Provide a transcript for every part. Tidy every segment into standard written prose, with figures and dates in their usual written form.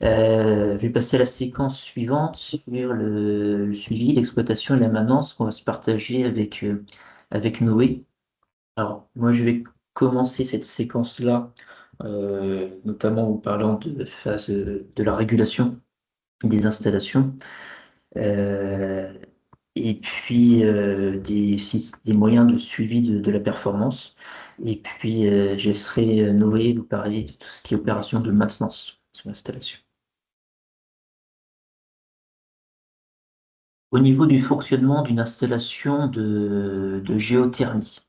Je vais passer à la séquence suivante sur le suivi, l'exploitation et la maintenance qu'on va se partager avec Noé. Alors, moi, je vais commencer cette séquence-là, notamment en parlant de phase de la régulation des installations, euh, et puis des moyens de suivi de la performance. Et puis, je laisserai Noé vous parler de tout ce qui est opération de maintenance sur l'installation. Au niveau du fonctionnement d'une installation de géothermie,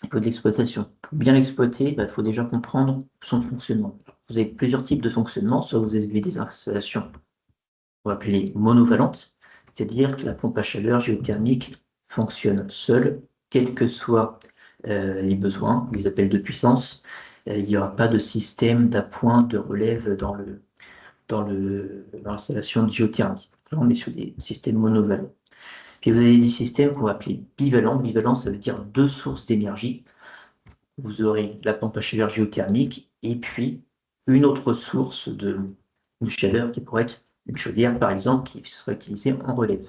il faut de l'exploitation. Pour bien l'exploiter, il faut déjà comprendre son fonctionnement. Vous avez plusieurs types de fonctionnement. Soit vous avez des installations qu'on va appeler monovalentes, c'est-à-dire que la pompe à chaleur géothermique fonctionne seule, quels que soient les besoins, les appels de puissance. Il n'y aura pas de système d'appoint, de relève dans l'installation de géothermie. Là, on est sur des systèmes monovalents. Puis vous avez des systèmes qu'on va appeler bivalents. Bivalent, ça veut dire deux sources d'énergie. Vous aurez la pompe à chaleur géothermique et puis une autre source de chaleur qui pourrait être une chaudière, par exemple, qui sera utilisée en relève.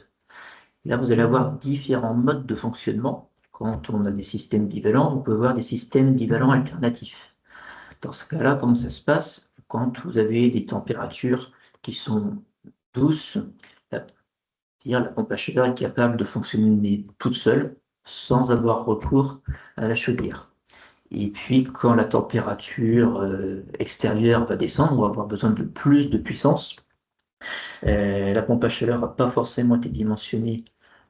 Là, vous allez avoir différents modes de fonctionnement. Quand on a des systèmes bivalents, vous pouvez avoir des systèmes bivalents alternatifs. Dans ce cas-là, comment ça se passe? Quand vous avez des températures qui sont douces, c'est-à-dire la pompe à chaleur est capable de fonctionner toute seule sans avoir recours à la chaudière. Et puis, quand la température extérieure va descendre, on va avoir besoin de plus de puissance. La pompe à chaleur n'a pas forcément été dimensionnée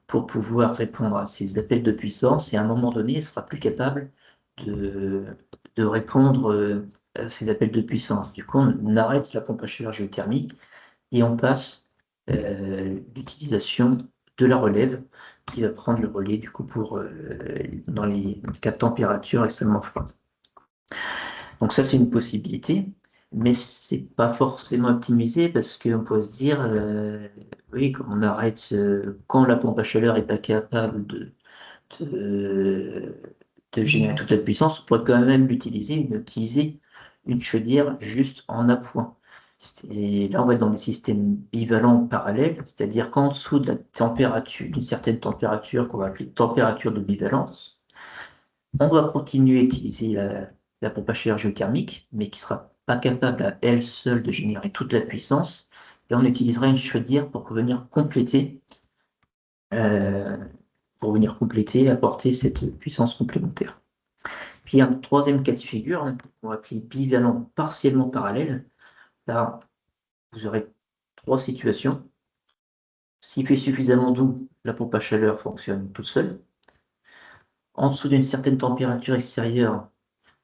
pour pouvoir répondre à ces appels de puissance et à un moment donné, elle sera plus capable de, de répondre à ces appels de puissance. Du coup, on arrête la pompe à chaleur géothermique et on passe l'utilisation de la relève qui va prendre le relais du coup dans les cas de température extrêmement froide. Donc ça, c'est une possibilité, mais c'est pas forcément optimisé parce qu'on peut se dire, oui, quand on arrête, quand la pompe à chaleur n'est pas capable de, de générer toute la puissance, on pourrait quand même l'utiliser, mais utiliser une chaudière juste en appoint. Là, on va être dans des systèmes bivalents parallèles, c'est-à-dire qu'en dessous de la température, d'une certaine température qu'on va appeler température de bivalence, on va continuer à utiliser la pompe à chaleur géothermique, mais qui ne sera pas capable à elle seule de générer toute la puissance. Et on utilisera une chaudière euh, pour venir compléter, apporter cette puissance complémentaire. Puis il y a un troisième cas de figure, hein, qu'on va appeler bivalent partiellement parallèle. Là, vous aurez trois situations. S'il fait suffisamment doux, la pompe à chaleur fonctionne toute seule. En dessous d'une certaine température extérieure,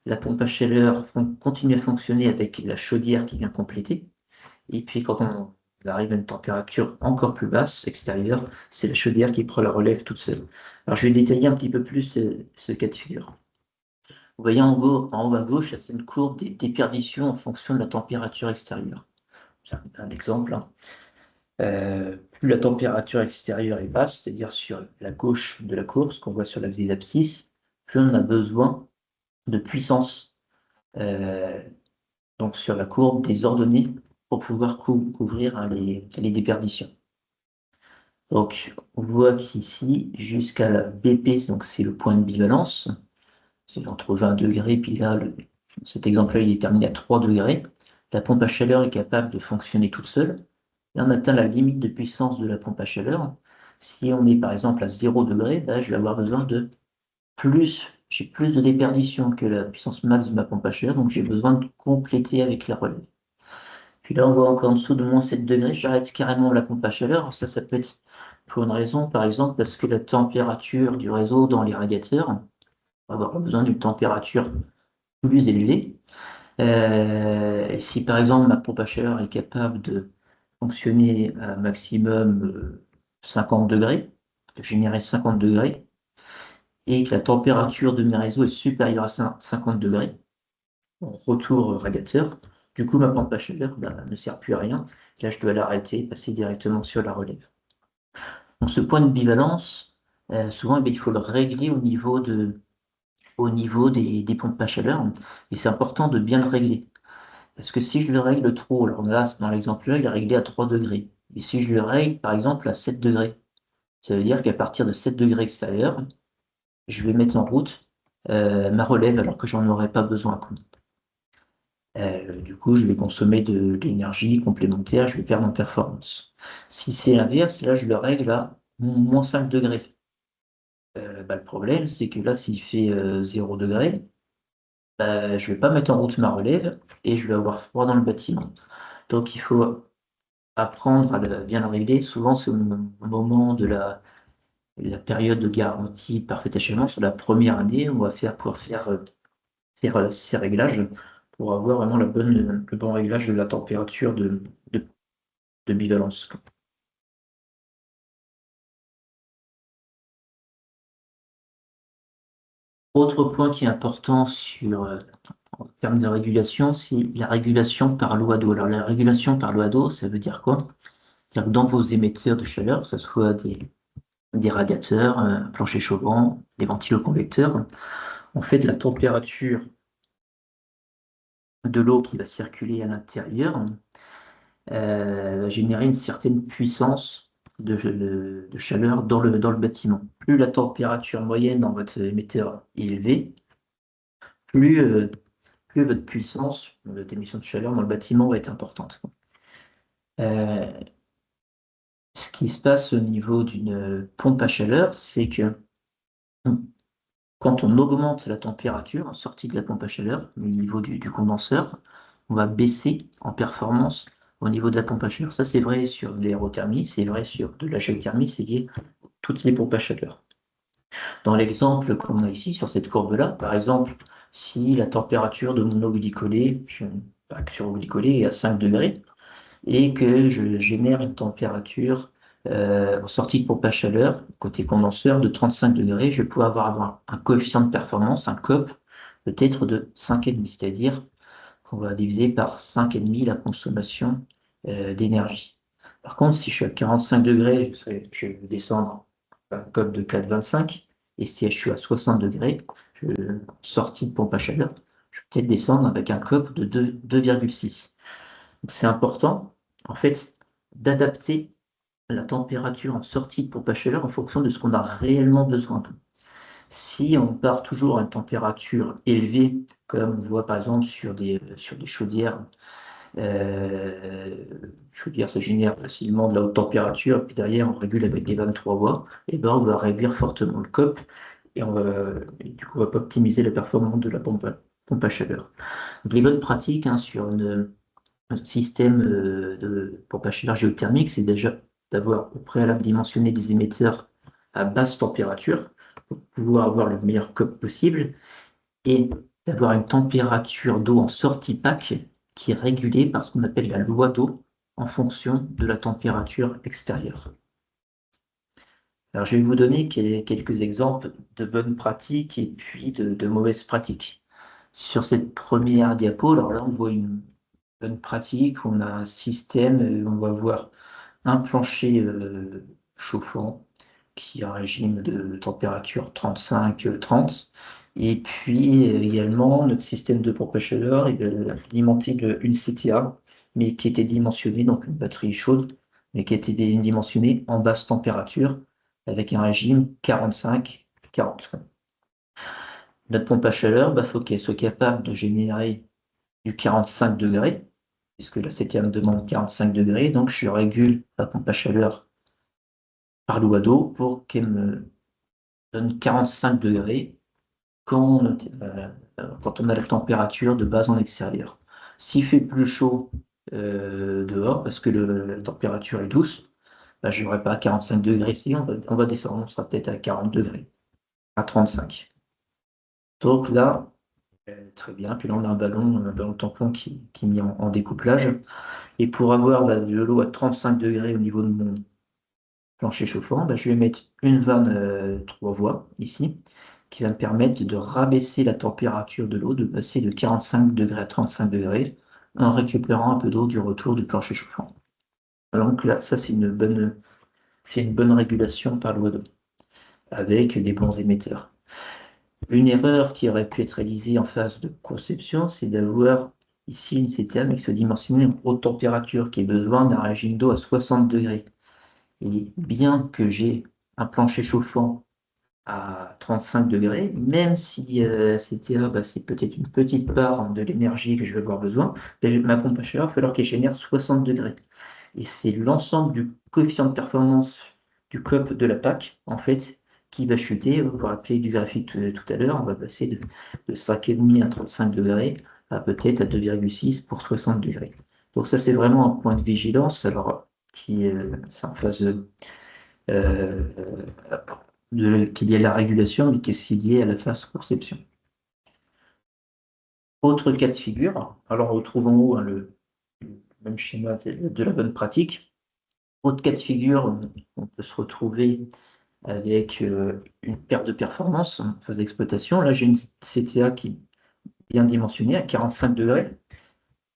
la pompe à chaleur continue à fonctionner avec la chaudière qui vient compléter. Et puis quand on arrive à une température encore plus basse, extérieure, c'est la chaudière qui prend la relève toute seule. Alors je vais détailler un petit peu plus ce cas de figure. Vous voyez en haut à gauche, c'est une courbe des déperditions en fonction de la température extérieure. C'est un exemple, hein. Plus la température extérieure est basse, c'est-à-dire sur la gauche de la courbe, ce qu'on voit sur l'axe des abscisses, plus on a besoin de puissance. Euh, donc sur la courbe des ordonnées pour pouvoir couvrir, hein, les déperditions. Donc on voit qu'ici, jusqu'à la BP, donc c'est le point de bivalence, c'est entre 20 degrés, puis là, cet exemple-là, il est terminé à 3 degrés. La pompe à chaleur est capable de fonctionner toute seule. Là, on atteint la limite de puissance de la pompe à chaleur. Si on est par exemple à 0 degré, là, je vais avoir besoin de j'ai plus de déperdition que la puissance max de ma pompe à chaleur, donc j'ai besoin de compléter avec la relève. Puis là, on voit encore en dessous de moins 7 degrés, j'arrête carrément la pompe à chaleur. Alors ça peut être pour une raison, par exemple, parce que la température du réseau dans les radiateurs, on va avoir besoin d'une température plus élevée. Et si par exemple ma pompe à chaleur est capable de fonctionner à maximum 50 degrés, de générer 50 degrés, et que la température de mes réseaux est supérieure à 50 degrés, retour radiateur. Du coup, ma pompe à chaleur ne sert plus à rien. Là, je dois l'arrêter et passer directement sur la relève. Donc, ce point de bivalence, souvent, il faut le régler au niveau des pompes à chaleur. Et c'est important de bien le régler. Parce que si je le règle trop, alors là, dans l'exemple là, il est réglé à 3 degrés. Et si je le règle, par exemple, à 7 degrés, ça veut dire qu'à partir de 7 degrés extérieurs, je vais mettre en route ma relève alors que j'en aurais pas besoin, quoi. Du coup, je vais consommer de l'énergie complémentaire, je vais perdre en performance. Si c'est l'inverse, là, je le règle à moins 5 degrés. Le problème, c'est que là, s'il fait 0 degré, je vais pas mettre en route ma relève et je vais avoir froid dans le bâtiment. Donc, il faut apprendre à bien le régler. Souvent, c'est au moment de la période de garantie parfait achèvement. Sur la première année, on va pouvoir faire ces réglages pour avoir vraiment le bon réglage de la température de, de bivalence. Autre point qui est important en termes de régulation, c'est la régulation par loi d'eau. Alors, la régulation par loi d'eau, ça veut dire quoi? C'est-à-dire que dans vos émetteurs de chaleur, que ce soit des radiateurs, un plancher chauffant, des ventiloconvecteurs, en fait, la température de l'eau qui va circuler à l'intérieur va générer une certaine puissance de chaleur dans le bâtiment. Plus la température moyenne dans votre émetteur est élevée, plus, euh, plus votre puissance d'émission de chaleur dans le bâtiment va être importante. Euh, Ce qui se passe au niveau d'une pompe à chaleur, c'est que quand on augmente la température en sortie de la pompe à chaleur, au niveau du condenseur, on va baisser en performance au niveau de la pompe à chaleur. Ça, c'est vrai sur de l'aérothermie, c'est vrai sur de la géothermie, c'est lié à toutes les pompes à chaleur. Dans l'exemple qu'on a ici, sur cette courbe-là, par exemple, si la température de mon eau glycolée, sur eau glycolée est à 5 degrés, et que je génère une température en sortie de pompe à chaleur, côté condenseur, de 35 degrés, je vais pouvoir avoir un coefficient de performance, un COP, peut-être de 5,5, c'est-à-dire qu'on va diviser par 5,5 la consommation d'énergie. Par contre, si je suis à 45 degrés, je vais descendre à un COP de 4,25, et si je suis à 60 degrés, sortie de pompe à chaleur, je vais peut-être descendre avec un COP de 2,6. C'est important, en fait, d'adapter la température en sortie de pompe à chaleur en fonction de ce qu'on a réellement besoin. Si on part toujours à une température élevée, comme on voit par exemple sur des chaudières, ça génère facilement de la haute température, puis derrière on régule avec des 23 watts, et ben on va réduire fortement le COP et du coup on va pas optimiser la performance de la pompe à chaleur. Donc, les bonnes pratiques sur un système de pompe à chaleur géothermique, c'est déjà d'avoir au préalable dimensionné des émetteurs à basse température pour pouvoir avoir le meilleur COP possible et d'avoir une température d'eau en sortie pack qui est régulée par ce qu'on appelle la loi d'eau en fonction de la température extérieure. Alors, je vais vous donner quelques exemples de bonnes pratiques et puis de mauvaises pratiques. Sur cette première diapo, alors là, on voit une bonne pratique. On a un système, on va voir un plancher chauffant qui a un régime de température 35-30. Et puis également, notre système de pompe à chaleur est alimenté d'une CTA, mais qui était dimensionnée, donc une batterie chaude, mais qui était dimensionnée en basse température avec un régime 45-40. Notre pompe à chaleur, faut qu'elle soit capable de générer du 45 degrés, puisque la CTA me demande 45 degrés, donc je régule la pompe à chaleur par loi d'eau pour qu'elle me donne 45 degrés quand on a la température de base en extérieur. S'il fait plus chaud dehors, parce que la température est douce, je n'aurai pas 45 degrés ici, on va descendre, on sera peut-être à 40 degrés, à 35. Donc là, très bien, puis là on a un ballon tampon qui est mis en découplage. Et pour avoir de l'eau à 35 degrés au niveau de mon plancher chauffant, je vais mettre une vanne 3 voies ici, qui va me permettre de rabaisser la température de l'eau, de passer de 45 degrés à 35 degrés, en récupérant un peu d'eau du retour du plancher chauffant. Donc là, ça c'est une bonne régulation par loi d'eau, avec des bons émetteurs. Une erreur qui aurait pu être réalisée en phase de conception, c'est d'avoir ici une CTA, mais qui soit dimensionnée en haute température, qui ait besoin d'un régime d'eau à 60 degrés. Et bien que j'ai un plancher chauffant à 35 degrés, même si CTA, c'est peut-être une petite part de l'énergie que je vais avoir besoin, ma pompe à chaleur, il va falloir qu'elle génère 60 degrés. Et c'est l'ensemble du coefficient de performance du COP de la PAC, en fait, qui va chuter. On va rappeler du graphique tout à l'heure, on va passer de 5,5 à 35 degrés à peut-être à 2,6 pour 60 degrés. Donc ça, c'est vraiment un point de vigilance, alors qui c'est en phase qui est lié à la régulation, mais qui est aussi lié à la phase conception. Autre cas de figure, alors on retrouve en haut hein, le même schéma de la bonne pratique. Autre cas de figure, on peut se retrouver avec une perte de performance en phase d'exploitation. Là, j'ai une CTA qui est bien dimensionnée à 45 degrés,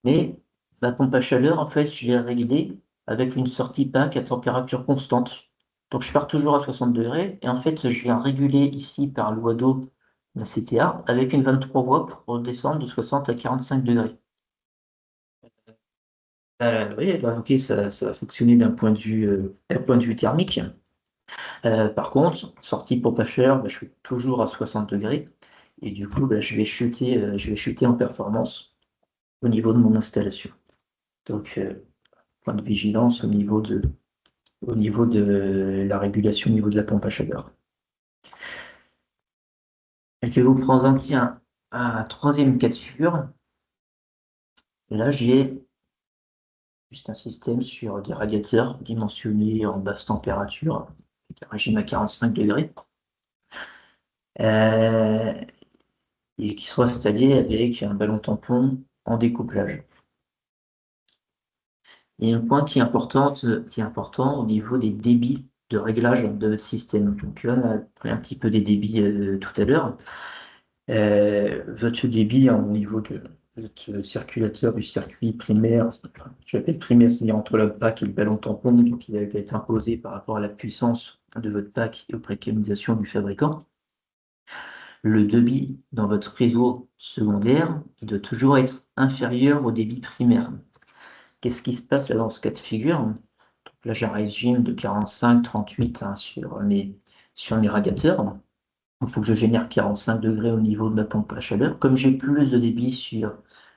mais ma pompe à chaleur, en fait, je l'ai réglée avec une sortie PAC à température constante. Donc, je pars toujours à 60 degrés, et en fait, je viens réguler ici par loi d'eau la CTA avec une 23 voies pour descendre de 60 à 45 degrés. Oui, bah, ok, ça va fonctionner d'un point de vue thermique. Par contre, sortie pour pas cher, je suis toujours à 60 degrés. Et du coup, je vais chuter en performance au niveau de mon installation. Donc, point de vigilance au niveau de la régulation au niveau de la pompe à chaleur. Et je vais vous présenter un troisième cas de figure. Là, j'ai juste un système sur des radiateurs dimensionnés en basse température, avec un régime à 45 degrés. Euh, et qui soit installé avec un ballon tampon en découplage. Et un point qui est important au niveau des débits de réglage de votre système. Donc là, on a parlé un petit peu des débits tout à l'heure. Votre débit au niveau de votre circulateur du circuit primaire, enfin, je l'appelle primaire, c'est-à-dire entre le pack et le ballon tampon, donc il va être imposé par rapport à la puissance de votre pack et aux préconisations du fabricant. Le débit dans votre réseau secondaire, il doit toujours être inférieur au débit primaire. Qu'est-ce qui se passe là dans ce cas de figure? Donc là, j'ai un régime de 45-38 hein, sur mes radiateurs. Il faut que je génère 45 degrés au niveau de ma pompe à chaleur. Comme j'ai plus de débit sur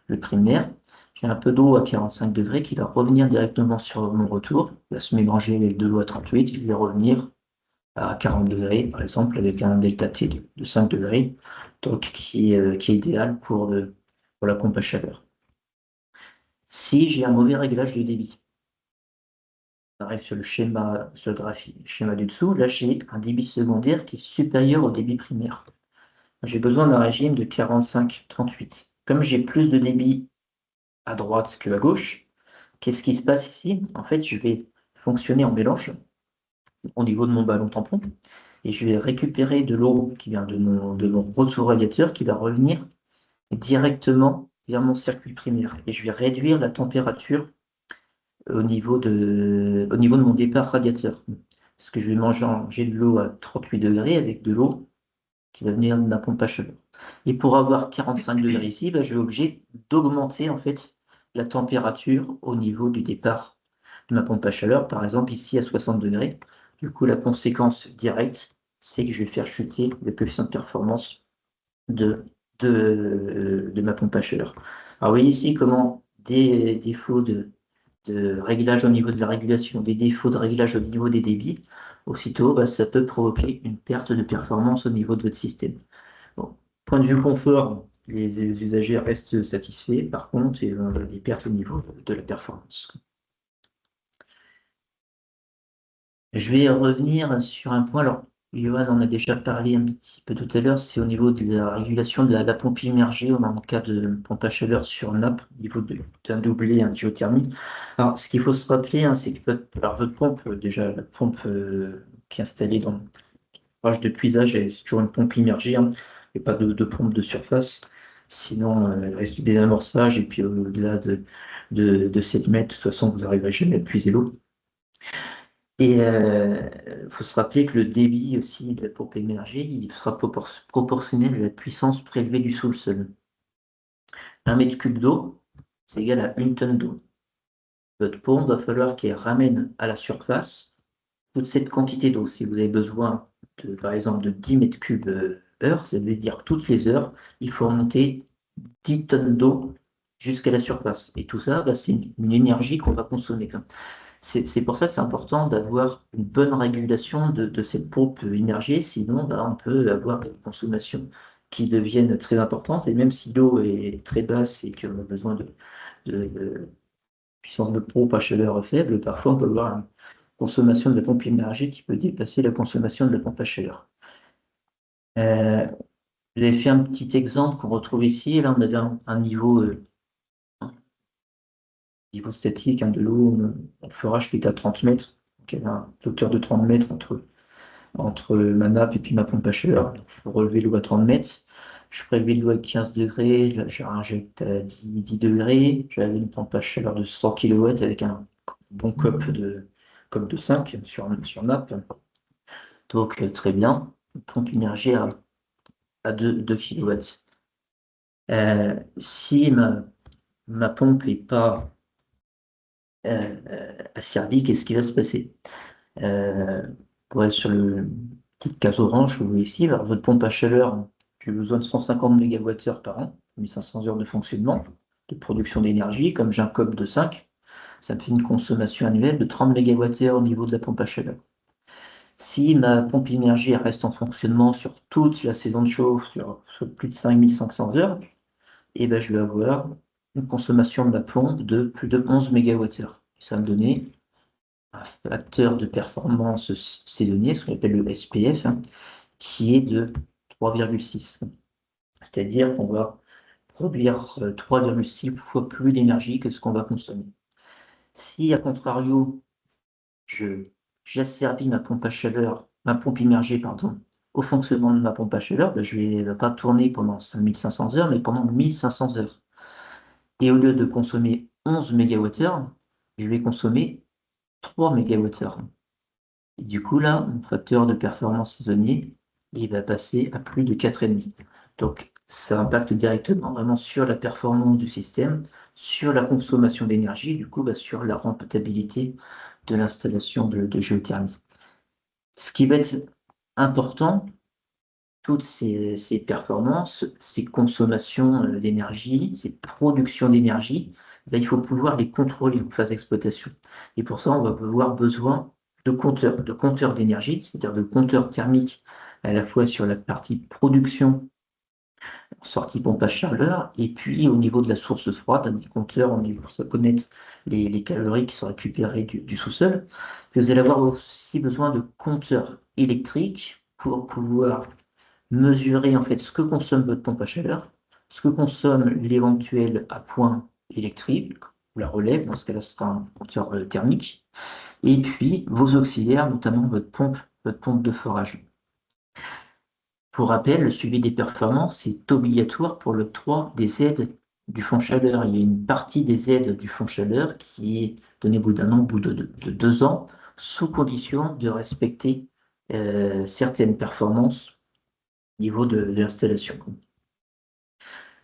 le primaire, j'ai un peu d'eau à 45 degrés qui va revenir directement sur mon retour. Il va se mélanger avec de l'eau à 38. Je vais revenir à 40 degrés, par exemple, avec un delta T de 5 degrés, donc qui est idéal pour la pompe à chaleur. Si j'ai un mauvais réglage de débit, on arrive sur le schéma, sur le graphique, schéma du dessous, là j'ai un débit secondaire qui est supérieur au débit primaire. J'ai besoin d'un régime de 45-38. Comme j'ai plus de débit à droite que à gauche, qu'est-ce qui se passe ici? En fait, je vais fonctionner en mélange au niveau de mon ballon tampon et je vais récupérer de l'eau qui vient de mon retour radiateur qui va revenir directement vers mon circuit primaire et je vais réduire la température au niveau de mon départ radiateur. Parce que je vais manger de l'eau à 38 degrés avec de l'eau qui va venir de ma pompe à chaleur. Et pour avoir 45 degrés ici, je vais obligé d'augmenter en fait la température au niveau du départ de ma pompe à chaleur, par exemple ici à 60 degrés. Du coup, la conséquence directe, c'est que je vais faire chuter le coefficient de performance de, de ma pompe à chaleur. Alors, vous voyez ici comment des défauts de réglage au niveau de la régulation, des défauts de réglage au niveau des débits, aussitôt, ça peut provoquer une perte de performance au niveau de votre système. Bon, point de vue confort, les usagers restent satisfaits. Par contre, il y a des pertes au niveau de la performance. Je vais revenir sur un point. Alors, Johan en a déjà parlé un petit peu tout à l'heure, c'est au niveau de la régulation de la pompe immergée en cas de pompe à chaleur sur nappe, au niveau d'un doublé, un géothermie. Alors, ce qu'il faut se rappeler, hein, c'est que votre pompe, déjà, la pompe qui est installée dans le barrage de puisage, c'est toujours une pompe immergée, hein, et pas de pompe de surface. Sinon, il reste du désamorçage, et puis au-delà de 7 mètres, de toute façon, vous n'arriverez jamais à puiser l'eau. Et il faut se rappeler que le débit aussi de la pompe émergée, il sera proportionnel à la puissance prélevée du sous-sol. Un mètre cube d'eau, c'est égal à 1 tonne d'eau. Votre pompe va falloir qu'elle ramène à la surface toute cette quantité d'eau. Si vous avez besoin, par exemple, de 10 mètres cubes heure, ça veut dire que toutes les heures, il faut remonter 10 tonnes d'eau jusqu'à la surface. Et tout ça, bah, c'est une énergie qu'on va consommer. C'est pour ça que c'est important d'avoir une bonne régulation de cette pompe immergée, sinon bah, on peut avoir des consommations qui deviennent très importantes. Et même si l'eau est très basse et qu'on a besoin de puissance de pompe à chaleur faible, parfois on peut avoir une consommation de la pompe immergée qui peut dépasser la consommation de la pompe à chaleur. Euh, j'ai fait un petit exemple qu'on retrouve ici. Là, on avait un niveau statique de l'eau, le forage qui était à 30 mètres. Donc, il y avait un hauteur de 30 mètres entre ma nappe et puis ma pompe à chaleur. Il faut relever l'eau à 30 mètres. Je prélevais l'eau à 15 degrés. Là, j'ai injecte à 10 degrés. J'avais une pompe à chaleur de 100 kW avec un bon COP de 5 sur nappe. Donc, très bien. Une pompe immergée à 2 kW. Si ma pompe n'est pas asservie, qu'est-ce qui va se passer? Pour être sur le petite case orange que vous voyez ici, alors, votre pompe à chaleur, j'ai besoin de 150 MWh par an, 1500 heures de fonctionnement, de production d'énergie. Comme j'ai un COP de 5, ça me fait une consommation annuelle de 30 MWh au niveau de la pompe à chaleur. Si ma pompe immergée reste en fonctionnement sur toute la saison de chauffe, sur plus de 5500 heures, et ben, je vais avoir une consommation de ma pompe de plus de 11 MWh. Ça va me donner un facteur de performance saisonnier, ce qu'on appelle le SPF, qui est de 3,6. C'est-à-dire qu'on va produire 3,6 fois plus d'énergie que ce qu'on va consommer. Si, à contrario, j'asservis ma pompe à chaleur, ma pompe immergée, pardon, au fonctionnement de ma pompe à chaleur, ben, je ne vais pas tourner pendant 5500 heures, mais pendant 1500 heures. Et au lieu de consommer 11 MWh, je vais consommer 3 MWh. Et du coup, là, mon facteur de performance saisonnier, il va passer à plus de 4,5. Donc, ça impacte directement vraiment sur la performance du système, sur la consommation d'énergie, du coup, bah, sur la rentabilité de l'installation de géothermie. Ce qui va être important, toutes ces performances, ces consommations d'énergie, ces productions d'énergie, ben, il faut pouvoir les contrôler en phase d'exploitation. Et pour ça, on va avoir besoin de compteurs d'énergie, c'est-à-dire de compteurs thermiques à la fois sur la partie production, sortie pompage chaleur, et puis au niveau de la source froide, des compteurs, on est pour ça connaître les calories qui sont récupérées du sous-sol. Puis vous allez avoir aussi besoin de compteurs électriques pour pouvoir mesurer en fait ce que consomme votre pompe à chaleur, ce que consomme l'éventuel appoint électrique, ou la relève, dans ce cas-là, ce sera un compteur thermique, et puis vos auxiliaires, notamment votre pompe de forage. Pour rappel, le suivi des performances est obligatoire pour l'octroi des aides du fonds chaleur. Il y a une partie des aides du fonds chaleur qui est donnée au bout d'un an, au bout de 2 ans, sous condition de respecter certaines performances au niveau de l'installation.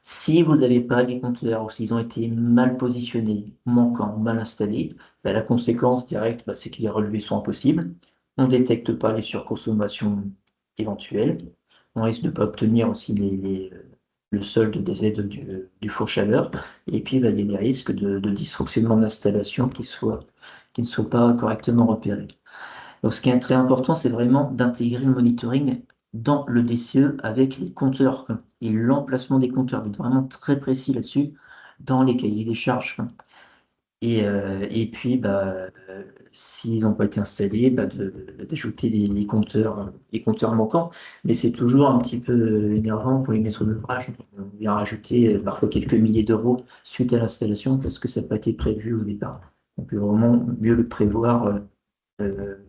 Si vous n'avez pas les compteurs ou s'ils ont été mal positionnés, manquants, mal installés, ben, la conséquence directe, ben, c'est que les relevés sont impossibles. On ne détecte pas les surconsommations éventuelles. On risque de ne pas obtenir aussi le solde des aides du four chaleur. Et puis, ben, il y a des risques de dysfonctionnement d'installation qui ne soient pas correctement repérés. Donc, ce qui est très important, c'est vraiment d'intégrer le monitoring dans le DCE avec les compteurs et l'emplacement des compteurs, d'être vraiment très précis là-dessus dans les cahiers des charges. Et puis, bah, s'ils n'ont pas été installés, bah, d'ajouter les compteurs manquants. Mais c'est toujours un petit peu énervant pour les maîtres d'ouvrage. On vient rajouter parfois quelques milliers d'euros suite à l'installation parce que ça n'a pas été prévu au départ. Donc, vraiment mieux le prévoir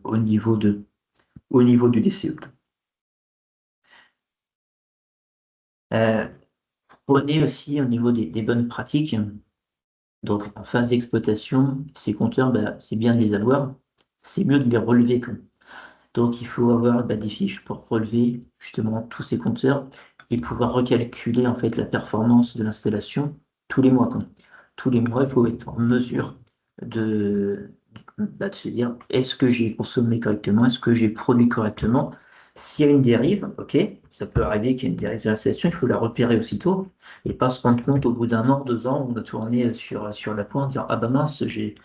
au niveau du DCE. Euh, Prenez aussi au niveau des bonnes pratiques. Donc, en phase d'exploitation, ces compteurs, bah, c'est bien de les avoir. C'est mieux de les relever. Donc, il faut avoir des fiches pour relever justement tous ces compteurs et pouvoir recalculer en fait la performance de l'installation tous les mois. tous les mois, il faut être en mesure de, de se dire, est-ce que j'ai consommé correctement, est-ce que j'ai produit correctement? S'il y a une dérive, ok, ça peut arriver qu'il y ait une dérive de l'installation, il faut la repérer aussitôt et pas se rendre compte au bout d'un an, 2 ans, on a tourné sur la pointe, dire, ah bah mince, j'ai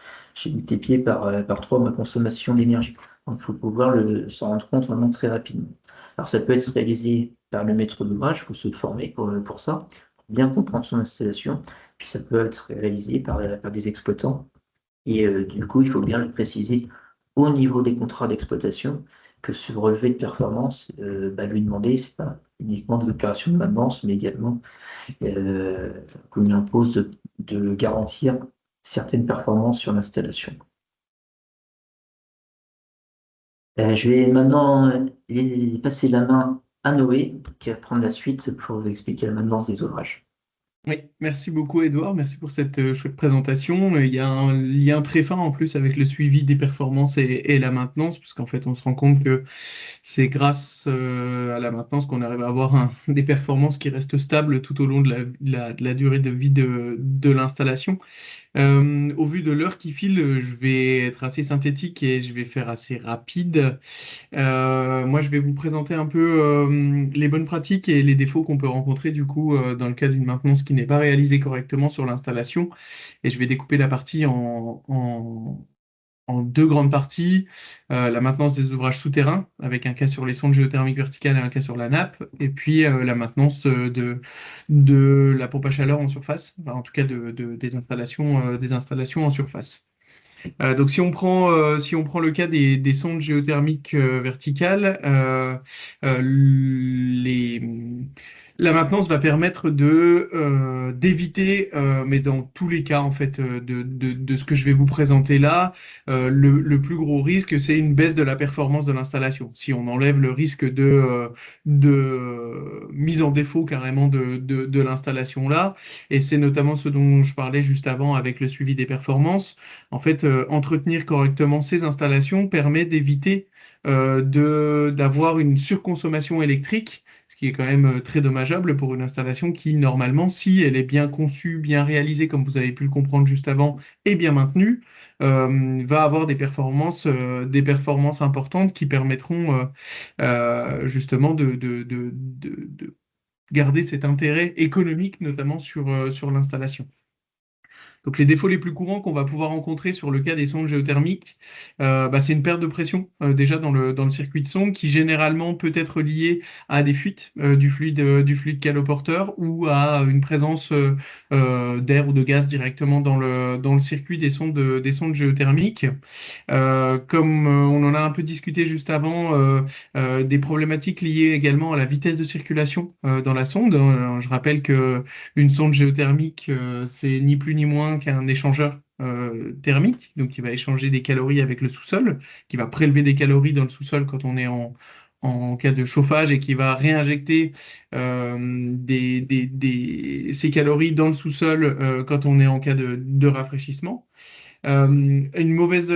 multiplié par 3 ma consommation d'énergie. Donc il faut pouvoir s'en rendre compte vraiment très rapidement. Alors ça peut être réalisé par le maître d'ouvrage, il faut se former pour ça, pour bien comprendre son installation. Puis ça peut être réalisé par des exploitants. Et du coup, il faut bien le préciser au niveau des contrats d'exploitation que ce relevé de performance, lui demander, c'est pas uniquement des opérations de maintenance, mais également qu'on lui impose de garantir certaines performances sur l'installation. Je vais maintenant passer la main à Noé, qui va prendre la suite pour vous expliquer la maintenance des ouvrages. Oui, merci beaucoup Edouard, merci pour cette chouette présentation. Il y a un lien très fin en plus avec le suivi des performances et la maintenance, puisqu'en fait on se rend compte que c'est grâce à la maintenance qu'on arrive à avoir des performances qui restent stables tout au long de la durée de vie de l'installation. Au vu de l'heure qui file, je vais être assez synthétique et je vais faire assez rapide. Moi, je vais vous présenter un peu les bonnes pratiques et les défauts qu'on peut rencontrer du coup dans le cas d'une maintenance qui n'est pas réalisée correctement sur l'installation. Et je vais découper la partie en deux grandes parties. La maintenance des ouvrages souterrains, avec un cas sur les sondes géothermiques verticales et un cas sur la nappe. Et puis la maintenance de la pompe à chaleur en surface, enfin, en tout cas des installations en surface. Donc si on prend le cas des sondes géothermiques verticales, la maintenance va permettre d'éviter, mais dans tous les cas en fait de ce que je vais vous présenter là, le plus gros risque c'est une baisse de la performance de l'installation. Si on enlève le risque de mise en défaut carrément de l'installation là, et c'est notamment ce dont je parlais juste avant avec le suivi des performances. En fait, entretenir correctement ces installations permet d'éviter d'avoir une surconsommation électrique, ce qui est quand même très dommageable pour une installation qui, normalement, si elle est bien conçue, bien réalisée, comme vous avez pu le comprendre juste avant, et bien maintenue, va avoir des performances importantes qui permettront justement de garder cet intérêt économique, notamment sur l'installation. Donc les défauts les plus courants qu'on va pouvoir rencontrer sur le cas des sondes géothermiques, c'est une perte de pression déjà dans le circuit de sonde qui généralement peut être liée à des fuites du fluide caloporteur ou à une présence d'air ou de gaz directement dans le circuit des sondes géothermiques. Comme on en a un peu discuté juste avant, des problématiques liées également à la vitesse de circulation dans la sonde. Je rappelle que une sonde géothermique, c'est ni plus ni moins qu'un échangeur thermique, donc qui va échanger des calories avec le sous-sol, qui va prélever des calories dans le sous-sol quand on est en cas de chauffage et qui va réinjecter ces calories dans le sous-sol quand on est en cas de rafraîchissement. Une mauvaise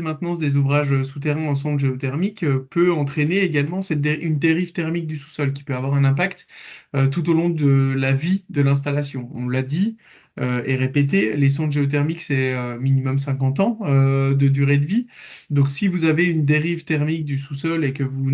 maintenance des ouvrages souterrains en sonde géothermique peut entraîner également une dérive thermique du sous-sol qui peut avoir un impact tout au long de la vie de l'installation. On l'a dit et répété, les sondes géothermiques, c'est minimum 50 ans de durée de vie. Donc si vous avez une dérive thermique du sous-sol et que vous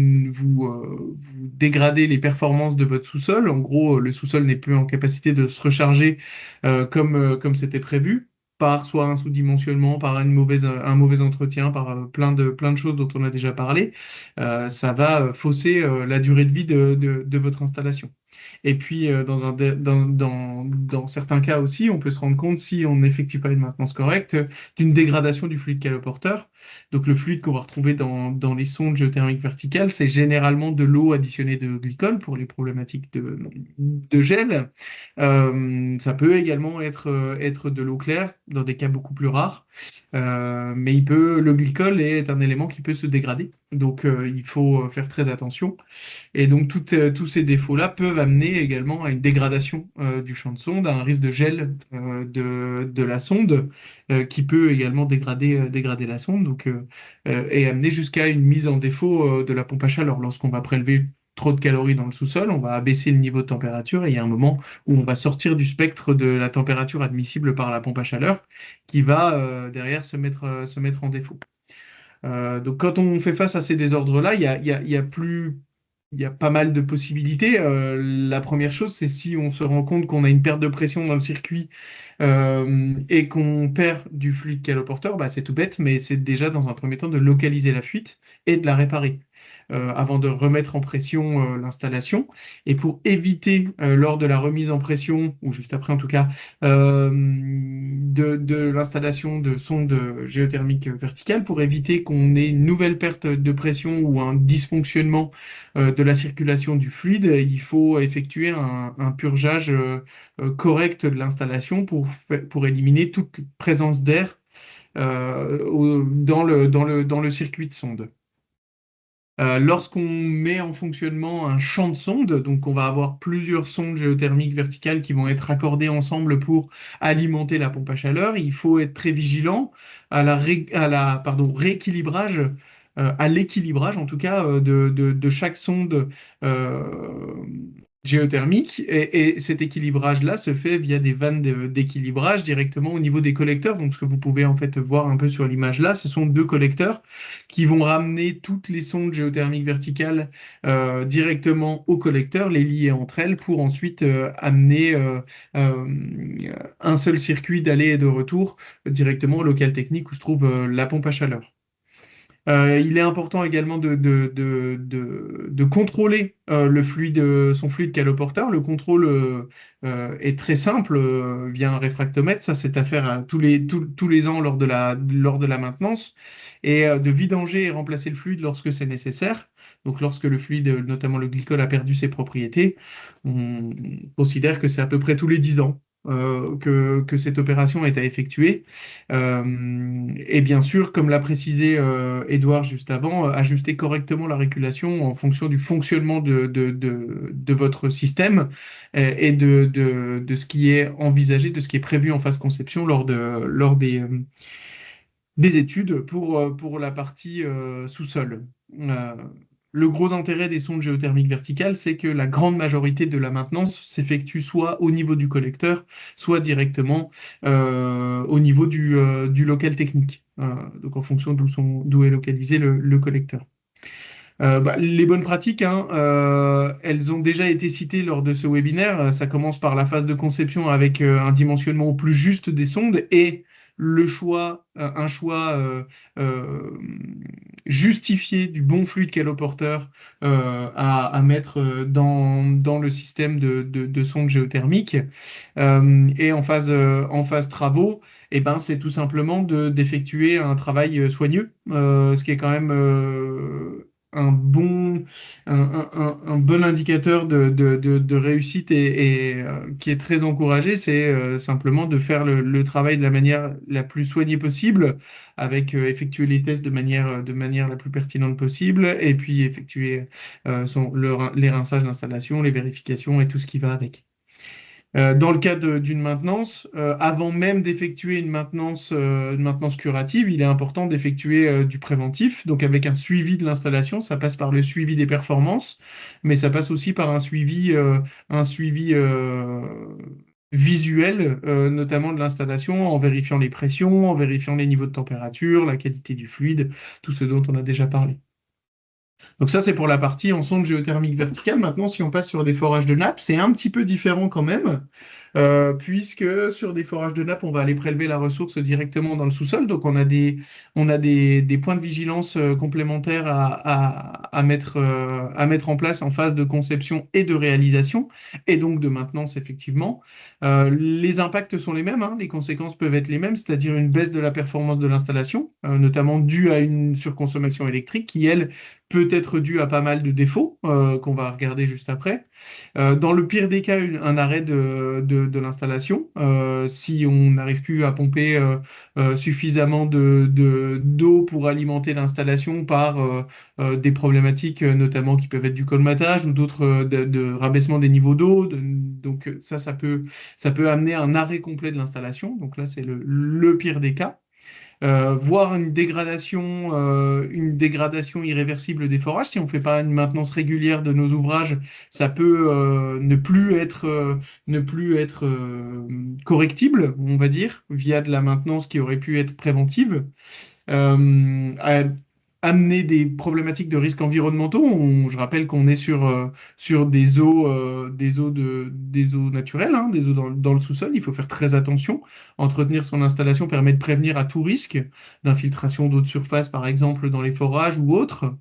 dégradez les performances de votre sous-sol, en gros, le sous-sol n'est plus en capacité de se recharger comme c'était prévu, par soit un sous-dimensionnement, par un mauvais entretien, par plein de choses dont on a déjà parlé, ça va fausser la durée de vie de votre installation. Et puis, dans certains cas aussi, on peut se rendre compte, si on n'effectue pas une maintenance correcte, d'une dégradation du fluide caloporteur. Donc, le fluide qu'on va retrouver dans les sondes géothermiques verticales, c'est généralement de l'eau additionnée de glycol pour les problématiques de gel. Ça peut également être de l'eau claire dans des cas beaucoup plus rares. Mais le glycol est un élément qui peut se dégrader. Donc, il faut faire très attention. Et donc, tous ces défauts-là peuvent amener également à une dégradation du champ de sonde, à un risque de gel de la sonde, qui peut également dégrader la sonde, et amener jusqu'à une mise en défaut de la pompe à chaleur lorsqu'on va prélever trop de calories dans le sous-sol, on va abaisser le niveau de température et il y a un moment où on va sortir du spectre de la température admissible par la pompe à chaleur qui va derrière se mettre en défaut. Donc quand on fait face à ces désordres-là, il y a pas mal de possibilités. La première chose, c'est si on se rend compte qu'on a une perte de pression dans le circuit et qu'on perd du fluide caloporteur, bah, c'est tout bête, mais c'est déjà dans un premier temps de localiser la fuite et de la réparer. Avant de remettre en pression l'installation. Et pour éviter, lors de la remise en pression, ou juste après en tout cas, de l'installation de sondes géothermiques verticales, pour éviter qu'on ait une nouvelle perte de pression ou un dysfonctionnement de la circulation du fluide, il faut effectuer un purgeage correct de l'installation pour éliminer toute présence d'air dans le circuit de sonde. Lorsqu'on met en fonctionnement un champ de sonde, donc on va avoir plusieurs sondes géothermiques verticales qui vont être raccordées ensemble pour alimenter la pompe à chaleur, il faut être très vigilant rééquilibrage, à l'équilibrage en tout cas de chaque sonde euh, géothermique. Et cet équilibrage-là se fait via des vannes d'équilibrage directement au niveau des collecteurs. Donc ce que vous pouvez en fait voir un peu sur l'image là, ce sont deux collecteurs qui vont ramener toutes les sondes géothermiques verticales directement au collecteur, les lier entre elles pour ensuite amener un seul circuit d'aller et de retour directement au local technique où se trouve la pompe à chaleur. Il est important également de contrôler le fluide, son fluide caloporteur. Le contrôle est très simple via un réfractomètre. Ça, c'est à faire tous les ans lors de la maintenance. Et de vidanger et remplacer le fluide lorsque c'est nécessaire. Donc lorsque le fluide, notamment le glycol, a perdu ses propriétés, on considère que c'est à peu près tous les 10 ans que cette opération est à effectuer. Et bien sûr, comme l'a précisé Edouard juste avant, ajuster correctement la régulation en fonction du fonctionnement de votre système et de ce qui est envisagé, de ce qui est prévu en phase conception lors des études pour la partie sous-sol. Euh, le gros intérêt des sondes géothermiques verticales, c'est que la grande majorité de la maintenance s'effectue soit au niveau du collecteur, soit directement au niveau du local technique, donc en fonction d'où est localisé le collecteur. Bah, les bonnes pratiques, hein, elles ont déjà été citées lors de ce webinaire. Ça commence par la phase de conception avec un dimensionnement au plus juste des sondes et un choix justifié du bon fluide caloporteur à mettre dans le système de sonde géothermique. Et en phase travaux, eh ben, c'est tout simplement d'effectuer un travail soigneux, ce qui est quand même un bon, un bon indicateur de réussite qui est très encouragé, c'est simplement de faire le travail de la manière la plus soignée possible, avec effectuer les tests de manière la plus pertinente possible, et puis effectuer les rinçages d'installation, les vérifications et tout ce qui va avec. Dans le cadre d'une maintenance, avant même d'effectuer une maintenance curative, il est important d'effectuer du préventif, donc avec un suivi de l'installation. Ça passe par le suivi des performances, mais ça passe aussi par un suivi visuel, notamment de l'installation, en vérifiant les pressions, en vérifiant les niveaux de température, la qualité du fluide, tout ce dont on a déjà parlé. Donc ça, c'est pour la partie en sonde géothermique verticale. Maintenant, si on passe sur des forages de nappe, c'est un petit peu différent quand même, puisque sur des forages de nappe, on va aller prélever la ressource directement dans le sous-sol. Donc on a des points de vigilance complémentaires à mettre en place en phase de conception et de réalisation, et donc de maintenance, effectivement. Les impacts sont les mêmes, hein, les conséquences peuvent être les mêmes, c'est-à-dire une baisse de la performance de l'installation, notamment due à une surconsommation électrique qui, elle, peut être due à pas mal de défauts qu'on va regarder juste après. Dans le pire des cas, un arrêt de l'installation. Si on n'arrive plus à pomper suffisamment d'eau pour alimenter l'installation par des problématiques notamment qui peuvent être du colmatage ou d'autres de rabaissement des niveaux d'eau. Donc ça peut amener un arrêt complet de l'installation. Donc là, c'est le pire des cas. voire une dégradation irréversible des forages. Si on ne fait pas une maintenance régulière de nos ouvrages, ça peut ne plus être correctible, on va dire, via de la maintenance qui aurait pu être préventive. À amener des problématiques de risques environnementaux. Je rappelle qu'on est sur des eaux naturelles, hein, des eaux dans le sous-sol. Il faut faire très attention. Entretenir son installation permet de prévenir à tout risque d'infiltration d'eau de surface, par exemple, dans les forages ou autres.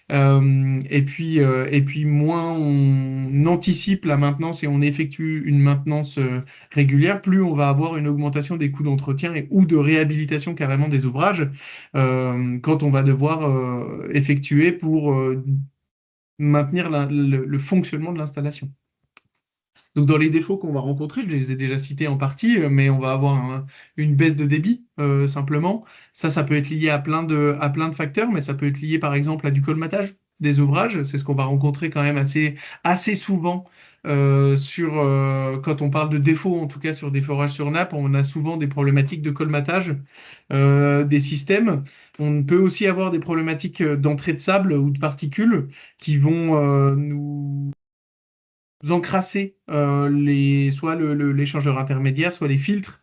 Et puis, moins on anticipe la maintenance et on effectue une maintenance régulière, plus on va avoir une augmentation des coûts d'entretien ou de réhabilitation carrément des ouvrages quand on va devoir effectuer pour maintenir le fonctionnement de l'installation. Donc, dans les défauts qu'on va rencontrer, je les ai déjà cités en partie, mais on va avoir une baisse de débit, simplement. Ça peut être lié à plein de facteurs, mais ça peut être lié, par exemple, à du colmatage des ouvrages. C'est ce qu'on va rencontrer quand même assez souvent quand on parle de défauts, en tout cas sur des forages sur nappe, on a souvent des problématiques de colmatage des systèmes. On peut aussi avoir des problématiques d'entrée de sable ou de particules qui vont nous encrasser soit l'échangeur intermédiaire, soit les filtres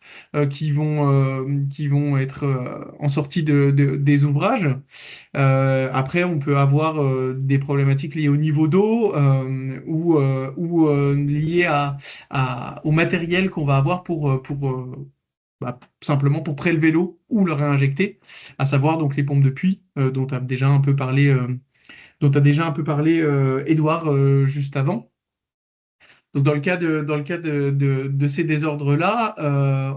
qui vont être en sortie des ouvrages. Après, on peut avoir des problématiques liées au niveau d'eau ou liées au matériel qu'on va avoir simplement pour prélever l'eau ou le réinjecter, à savoir donc les pompes de puits dont a déjà un peu parlé Édouard juste avant. Donc, dans le cas de ces désordres-là,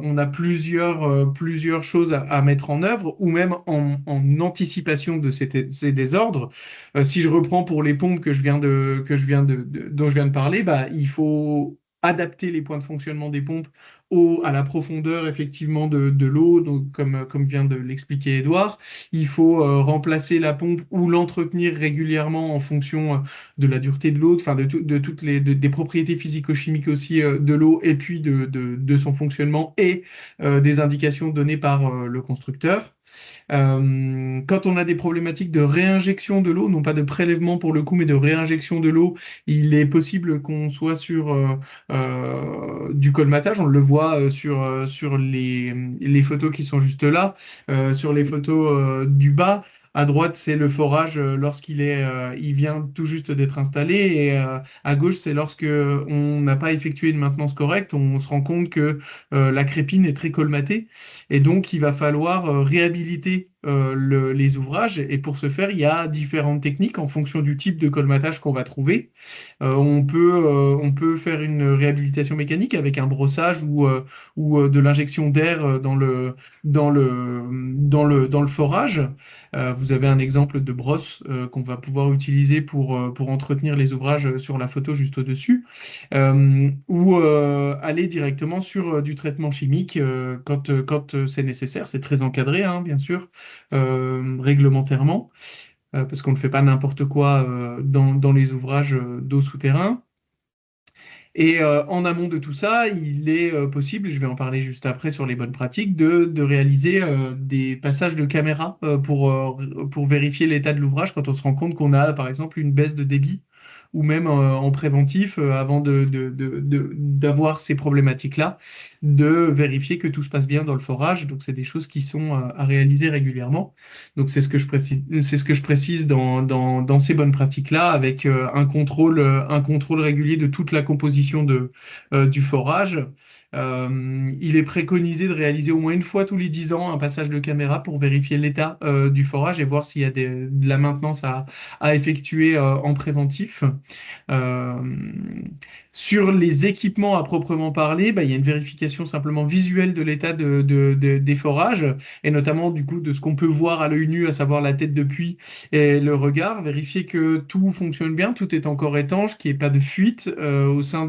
on a plusieurs choses à mettre en œuvre, ou même en anticipation de ces désordres. Si je reprends pour les pompes dont je viens de parler, bah, il faut adapter les points de fonctionnement des pompes à la profondeur effectivement de l'eau, donc comme vient de l'expliquer Edouard. Il faut remplacer la pompe ou l'entretenir régulièrement en fonction de la dureté de l'eau, enfin de toutes des propriétés physico-chimiques aussi de l'eau et puis de son fonctionnement et des indications données par le constructeur. Quand on a des problématiques de réinjection de l'eau, non pas de prélèvement pour le coup, mais de réinjection de l'eau, il est possible qu'on soit sur du colmatage. On le voit sur les photos qui sont juste là. Sur les photos du bas, à droite, c'est le forage il vient tout juste d'être installé, et à gauche, c'est lorsque on n'a pas effectué une maintenance correcte, on se rend compte que la crépine est très colmatée, et donc il va falloir réhabiliter les ouvrages. Et pour ce faire, il y a différentes techniques en fonction du type de colmatage qu'on va trouver. On peut faire une réhabilitation mécanique avec un brossage ou de l'injection d'air dans le forage. Vous avez un exemple de brosse qu'on va pouvoir utiliser pour entretenir les ouvrages sur la photo juste au-dessus, ou aller directement sur du traitement chimique quand c'est nécessaire. C'est très encadré, hein, bien sûr, réglementairement, parce qu'on ne fait pas n'importe quoi dans les ouvrages d'eau souterrain. Et en amont de tout ça, il est possible, je vais en parler juste après sur les bonnes pratiques, de réaliser des passages de caméra pour vérifier l'état de l'ouvrage quand on se rend compte qu'on a, par exemple, une baisse de débit, ou même en préventif, avant d'avoir ces problématiques-là, de vérifier que tout se passe bien dans le forage. Donc, c'est des choses qui sont à réaliser régulièrement. Donc, c'est ce que je précise dans ces bonnes pratiques-là, avec un contrôle régulier de toute la composition du forage. Il est préconisé de réaliser au moins une fois tous les 10 ans un passage de caméra pour vérifier l'état du forage et voir s'il y a de la maintenance à effectuer en préventif. Euh, Sur les équipements à proprement parler, bah, il y a une vérification simplement visuelle de l'état des forages, et notamment du coup de ce qu'on peut voir à l'œil nu, à savoir la tête de puits et le regard. Vérifier que tout fonctionne bien, tout est encore étanche, qu'il n'y ait pas de fuite au sein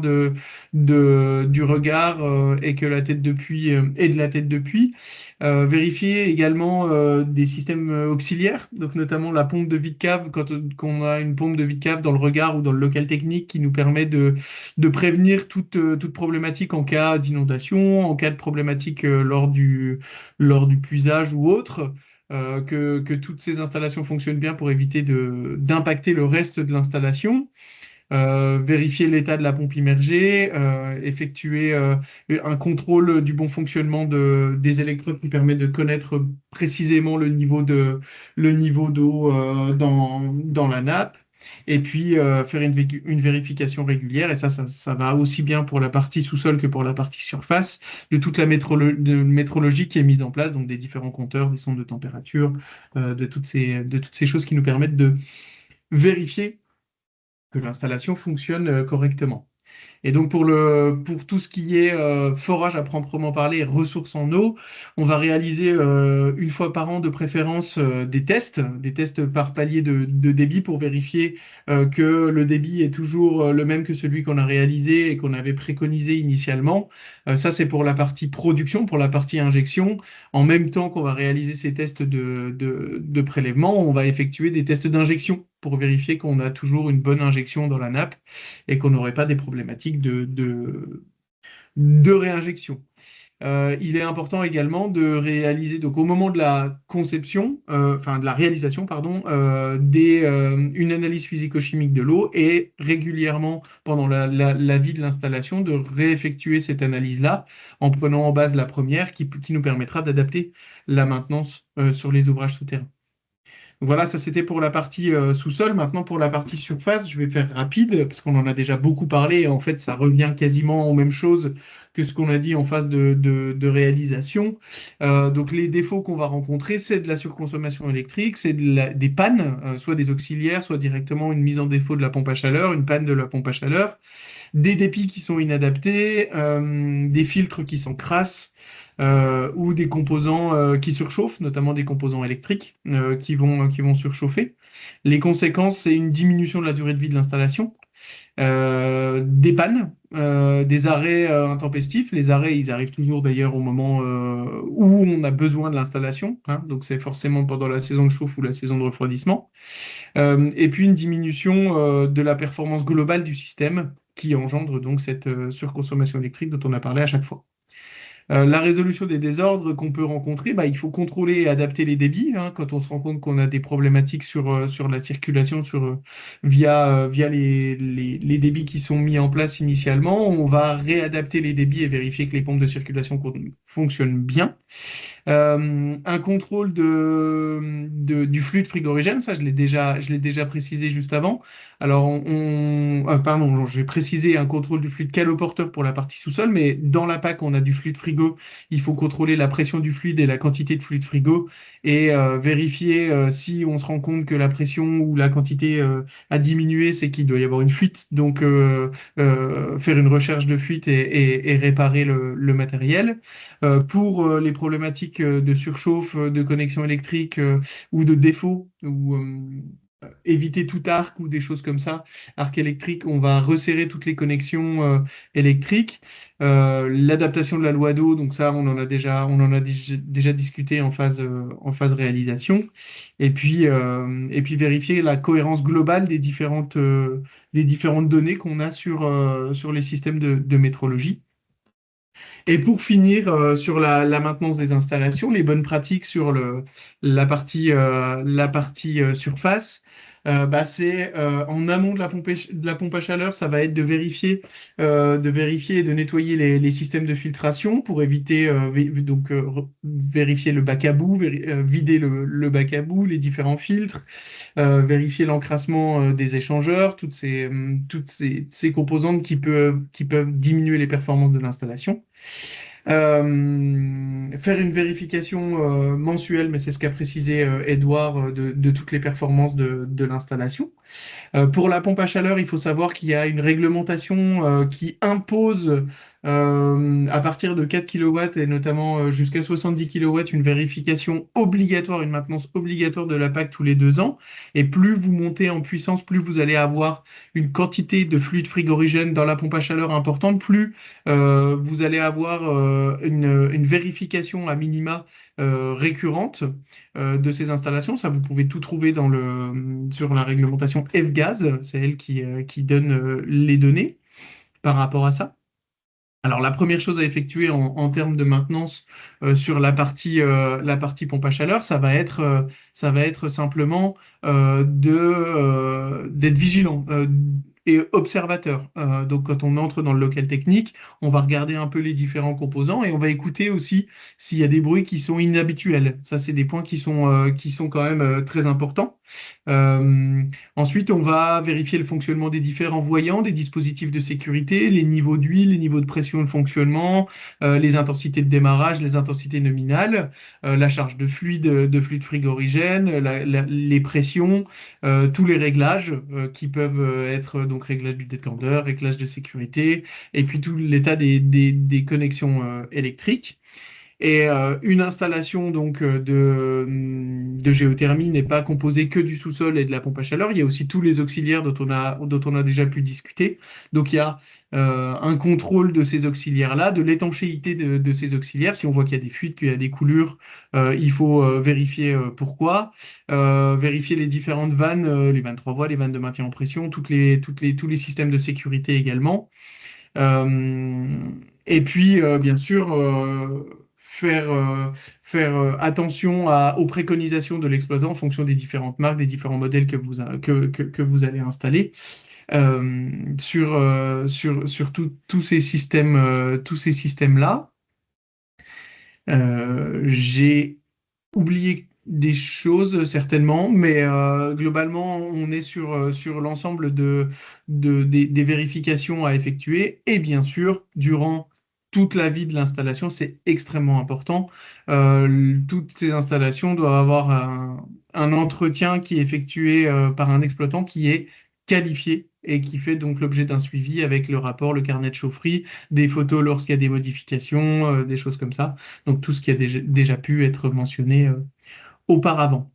du regard et que la tête de puits est de la tête de puits. Vérifier également des systèmes auxiliaires, donc notamment la pompe de vide cave, quand on a une pompe de vide cave dans le regard ou dans le local technique qui nous permet de prévenir toute problématique en cas d'inondation, en cas de problématique lors du puisage ou autre. Que toutes ces installations fonctionnent bien pour éviter d'impacter le reste de l'installation. Vérifier l'état de la pompe immergée, effectuer un contrôle du bon fonctionnement des électrodes qui permet de connaître précisément le niveau d'eau dans la nappe. Et puis faire une vérification régulière, et ça va aussi bien pour la partie sous-sol que pour la partie surface, de toute la métrologie qui est mise en place, donc des différents compteurs, des sondes de température, de toutes ces choses qui nous permettent de vérifier que l'installation fonctionne correctement. Et donc pour tout ce qui est forage à proprement parler, ressources en eau, on va réaliser une fois par an de préférence des tests par palier de débit pour vérifier que le débit est toujours le même que celui qu'on a réalisé et qu'on avait préconisé initialement. Ça, c'est pour la partie production, pour la partie injection. En même temps qu'on va réaliser ces tests de prélèvement, on va effectuer des tests d'injection pour vérifier qu'on a toujours une bonne injection dans la nappe et qu'on n'aurait pas des problématiques de réinjection. Il est important également de réaliser, donc au moment de la conception, enfin de la réalisation, pardon, une analyse physico-chimique de l'eau et régulièrement pendant la vie de l'installation de réeffectuer cette analyse-là en prenant en base la première qui nous permettra d'adapter la maintenance sur les ouvrages souterrains. Voilà, ça c'était pour la partie sous-sol. Maintenant, pour la partie surface, je vais faire rapide parce qu'on en a déjà beaucoup parlé. Et en fait, ça revient quasiment aux mêmes choses que ce qu'on a dit en phase de réalisation. Donc, les défauts qu'on va rencontrer, c'est de la surconsommation électrique, c'est des pannes, soit des auxiliaires, soit directement une mise en défaut de la pompe à chaleur, une panne de la pompe à chaleur, des dépits qui sont inadaptés, des filtres qui s'encrassent ou des composants qui surchauffent, notamment des composants électriques qui vont surchauffer. Les conséquences, c'est une diminution de la durée de vie de l'installation, des pannes, des arrêts intempestifs. Les arrêts, ils arrivent toujours d'ailleurs au moment où on a besoin de l'installation, hein, donc c'est forcément pendant la saison de chauffe ou la saison de refroidissement. Et puis une diminution de la performance globale du système qui engendre donc cette surconsommation électrique dont on a parlé à chaque fois. La résolution des désordres qu'on peut rencontrer, bah, il faut contrôler et adapter les débits, hein, quand on se rend compte qu'on a des problématiques sur la circulation via les débits qui sont mis en place initialement. On va réadapter les débits et vérifier que les pompes de circulation fonctionnent bien. Un contrôle du fluide frigorigène, ça je l'ai déjà précisé juste avant. Alors, pardon, je vais préciser un contrôle du fluide caloporteur pour la partie sous-sol, mais dans la PAC, on a du fluide frigo. Il faut contrôler la pression du fluide et la quantité de fluide frigo et vérifier si on se rend compte que la pression ou la quantité a diminué, c'est qu'il doit y avoir une fuite. Donc, faire une recherche de fuite et réparer le matériel. Pour les problématiques de surchauffe, de connexion électrique ou de défaut, ou éviter tout arc ou des choses comme ça, arc électrique, on va resserrer toutes les connexions électriques. L'adaptation de la loi d'eau, donc ça, on en a déjà discuté en phase réalisation. Et puis vérifier la cohérence globale des différentes données qu'on a sur les systèmes de métrologie. Et pour finir sur la maintenance des installations, les bonnes pratiques sur la partie surface, bah, c'est en amont de la pompe à chaleur, ça va être de vérifier et de nettoyer les systèmes de filtration pour éviter vérifier le bac à bout, vider le bac à bout, les différents filtres, vérifier l'encrassement des échangeurs, ces composantes qui peuvent diminuer les performances de l'installation. Faire une vérification mensuelle, mais c'est ce qu'a précisé Edouard, de toutes les performances de l'installation. Pour la pompe à chaleur, il faut savoir qu'il y a une réglementation qui impose À partir de 4 kilowatts et notamment jusqu'à 70 kilowatts, une vérification obligatoire, une maintenance obligatoire de la PAC tous les 2 ans. Et plus vous montez en puissance, plus vous allez avoir une quantité de fluide frigorigène dans la pompe à chaleur importante, plus vous allez avoir une vérification à minima récurrente de ces installations. Ça, vous pouvez tout trouver sur la réglementation F-Gaz. C'est elle qui donne les données par rapport à ça. Alors, la première chose à effectuer en termes de maintenance sur la partie pompe à chaleur, ça va être simplement d'être vigilant et observateur. Donc, quand on entre dans le local technique, on va regarder un peu les différents composants et on va écouter aussi s'il y a des bruits qui sont inhabituels. Ça, c'est des points qui sont quand même très importants. Euh, Ensuite, on va vérifier le fonctionnement des différents voyants, des dispositifs de sécurité, les niveaux d'huile, les niveaux de pression de fonctionnement, les intensités de démarrage, les intensités nominales, la charge de fluide frigorigène, les pressions, tous les réglages qui peuvent être donc réglage du détendeur, réglage de sécurité, et puis tout l'état des connexions électriques. Et une installation donc de géothermie n'est pas composée que du sous-sol et de la pompe à chaleur. Il y a aussi tous les auxiliaires dont on a déjà pu discuter. Donc il y a un contrôle de ces auxiliaires-là, de l'étanchéité de ces auxiliaires. Si on voit qu'il y a des fuites, qu'il y a des coulures, il faut vérifier pourquoi. Vérifier les différentes vannes, les 23 voies, les vannes de maintien en pression, tous les systèmes de sécurité également. Euh, et puis, bien sûr, faire attention aux préconisations de l'exploitant en fonction des différentes marques, des différents modèles que vous allez installer. Sur tous ces systèmes-là. J'ai oublié des choses certainement, mais globalement, on est sur l'ensemble des vérifications à effectuer. Et bien sûr, durant toute la vie de l'installation, c'est extrêmement important. Toutes ces installations doivent avoir un entretien qui est effectué par un exploitant qui est qualifié et qui fait donc l'objet d'un suivi avec le rapport, le carnet de chaufferie, des photos lorsqu'il y a des modifications, des choses comme ça. Donc tout ce qui a déjà pu être mentionné auparavant.